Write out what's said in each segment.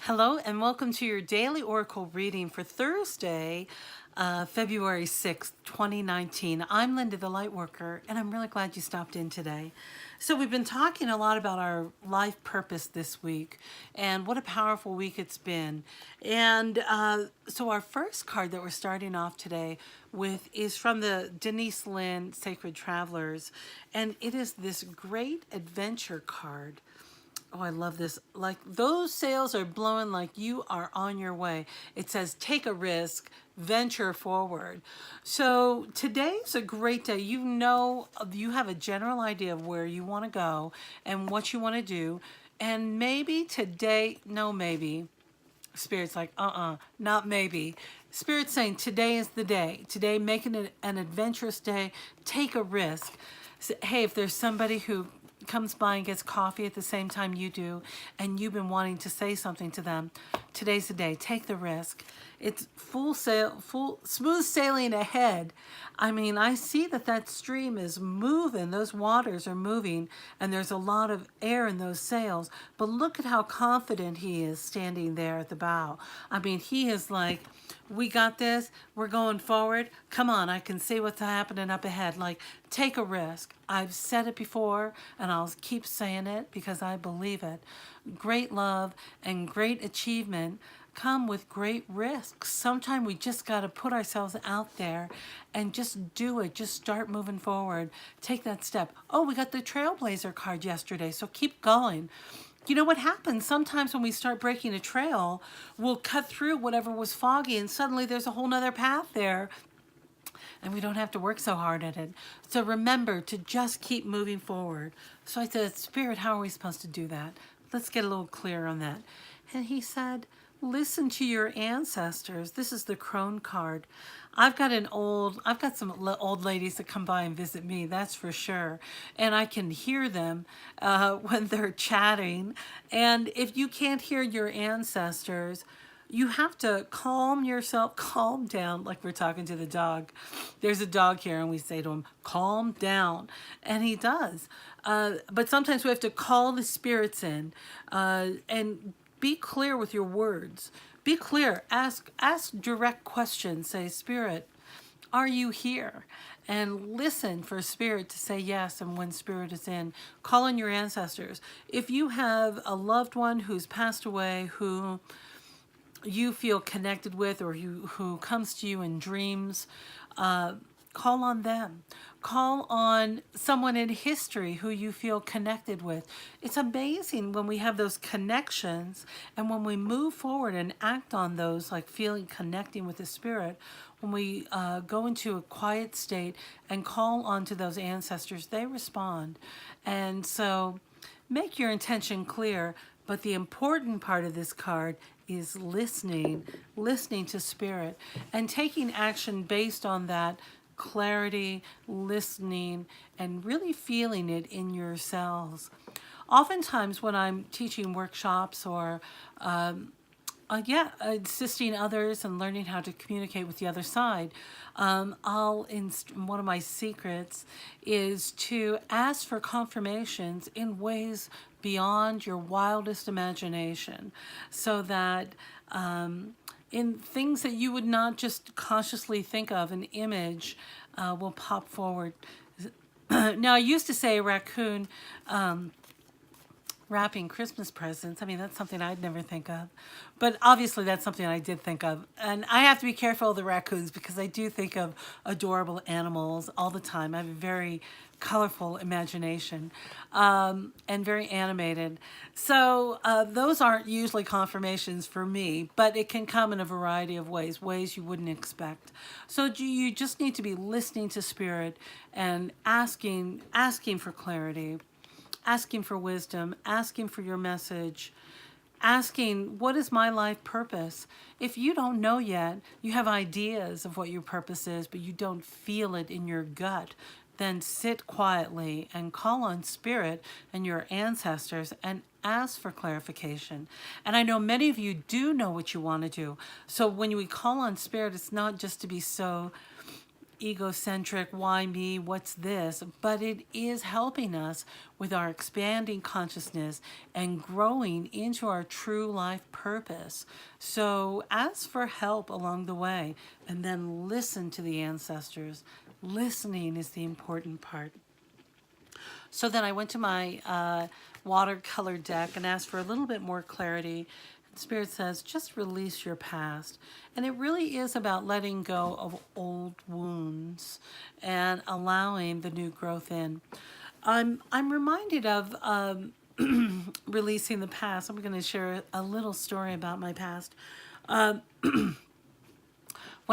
Hello and welcome to your daily oracle reading for Thursday, February 6th, 2019. I'm Linda the Lightworker, and I'm really glad you stopped in today. So we've been talking a lot about our life purpose this week, and what a powerful week it's been. And so our first card that we're starting off today with is from the Denis Linn Sacred Travelers, and it is this great adventure card. Oh, I love this. Like, those sails are blowing like you are on your way. It says, take a risk, venture forward. So today's a great day. You know, you have a general idea of where you want to go and what you want to do. And maybe today, no, maybe. Spirit's like, not maybe. Spirit's saying today is the day. Today, making it an adventurous day. Take a risk. So, hey, if there's somebody who comes by and gets coffee at the same time you do, and you've been wanting to say something to them, today's the day. Take the risk. It's full smooth sailing ahead. I mean, I see that stream is moving. Those waters are moving, and there's a lot of air in those sails. But look at how confident he is standing there at the bow. I mean, he is like, we got this. We're going forward. Come on, I can see what's happening up ahead. Like, take a risk. I've said it before, and I'll keep saying it because I believe it. Great love and great achievement come with great risks. Sometimes we just got to put ourselves out there and just do it. Just start moving forward. Take that step. Oh, we got the Trailblazer card yesterday, so keep going. You know what happens? Sometimes when we start breaking a trail, we'll cut through whatever was foggy, and suddenly there's a whole nother path there, and we don't have to work so hard at it. So remember to just keep moving forward. So I said, Spirit, how are we supposed to do that? Let's get a little clearer on that. And he said, listen to your ancestors. This is the crone card. I've got some old ladies that come by and visit me, that's for sure. And I can hear them when they're chatting. And if you can't hear your ancestors, you have to calm yourself, calm down, like we're talking to the dog. There's a dog here, and we say to him, calm down. And he does. But sometimes we have to call the spirits in and be clear with your words. Be clear. Ask direct questions. Say, Spirit, are you here? And listen for Spirit to say yes. And when Spirit is in, call in your ancestors. If you have a loved one who's passed away, who you feel connected with, or who comes to you in dreams, call on them. Call on someone in history who you feel connected with. It's amazing when we have those connections, and when we move forward and act on those, like connecting with the Spirit, when we go into a quiet state and call onto those ancestors, they respond. And so make your intention clear. But the important part of this card is listening to Spirit, and taking action based on that clarity, listening, and really feeling it in yourselves. Oftentimes when I'm teaching workshops or assisting others and learning how to communicate with the other side, one of my secrets is to ask for confirmations in ways beyond your wildest imagination, so that in things that you would not just consciously think of, an image will pop forward. Now, I used to say a raccoon wrapping Christmas presents. I mean, that's something I'd never think of. But obviously that's something I did think of. And I have to be careful of the raccoons because I do think of adorable animals all the time. I have a very colorful imagination and very animated. So those aren't usually confirmations for me, but it can come in a variety of ways you wouldn't expect. So you just need to be listening to Spirit and asking for clarity, asking for wisdom, asking for your message, asking, what is my life purpose? If you don't know yet, you have ideas of what your purpose is, but you don't feel it in your gut, then sit quietly and call on Spirit and your ancestors and ask for clarification. And I know many of you do know what you want to do. So when we call on Spirit, it's not just to be so egocentric, why me, what's this, but it is helping us with our expanding consciousness and growing into our true life purpose. So ask for help along the way and then listen to the ancestors. Listening is the important part. So then I went to my watercolor deck and asked for a little bit more clarity. Spirit says, just release your past. And it really is about letting go of old wounds and allowing the new growth in. I'm reminded of releasing the past. I'm going to share a little story about my past. When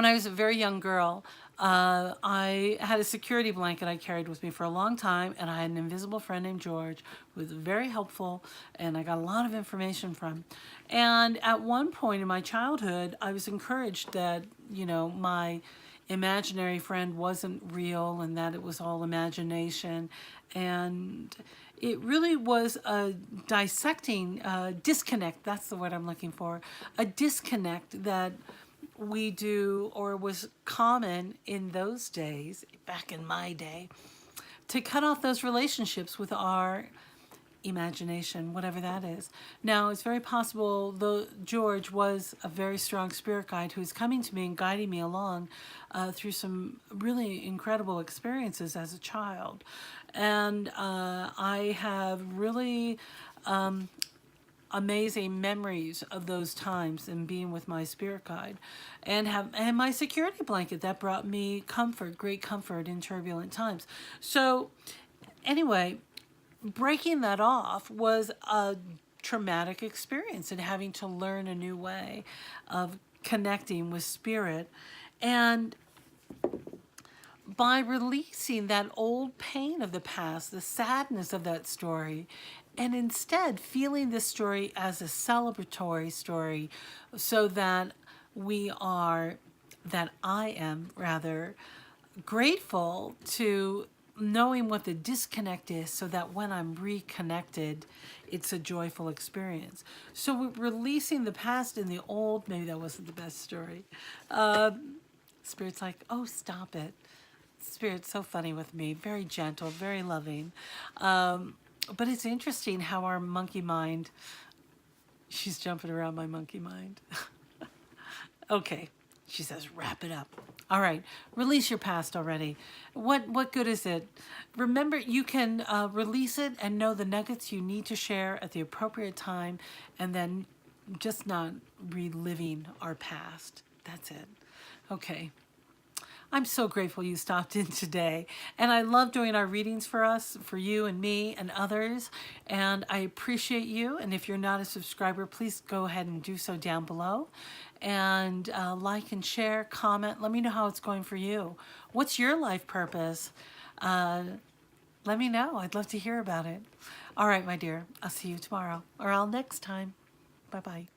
I was a very young girl, I had a security blanket I carried with me for a long time, and I had an invisible friend named George who was very helpful, and I got a lot of information from. And at one point in my childhood, I was encouraged that, you know, my imaginary friend wasn't real and that it was all imagination. And it really was a dissecting, disconnect, that's the word I'm looking for, a disconnect that we do, or was common in those days, back in my day, to cut off those relationships with our imagination, whatever that is. Now, it's very possible though George was a very strong spirit guide who was coming to me and guiding me along through some really incredible experiences as a child. And I have really amazing memories of those times and being with my spirit guide, and my security blanket that brought me comfort, great comfort in turbulent times. So anyway, breaking that off was a traumatic experience and having to learn a new way of connecting with spirit. And by releasing that old pain of the past, the sadness of that story, and instead feeling this story as a celebratory story, so that I am rather grateful to knowing what the disconnect is, so that when I'm reconnected, it's a joyful experience. So releasing the past and the old, maybe that wasn't the best story. Spirit's like, oh, stop it. Spirit's so funny with me, very gentle, very loving. But it's interesting how our monkey mind, she's jumping around my monkey mind. Okay, she says, wrap it up. All right, release your past already. What good is it? Remember, you can release it and know the nuggets you need to share at the appropriate time, and then just not reliving our past. That's it. Okay. I'm so grateful you stopped in today. And I love doing our readings for us, for you and me and others. And I appreciate you. And if you're not a subscriber, please go ahead and do so down below. And like and share, comment. Let me know how it's going for you. What's your life purpose? Let me know. I'd love to hear about it. All right, my dear. I'll see you tomorrow, or I'll next time. Bye-bye.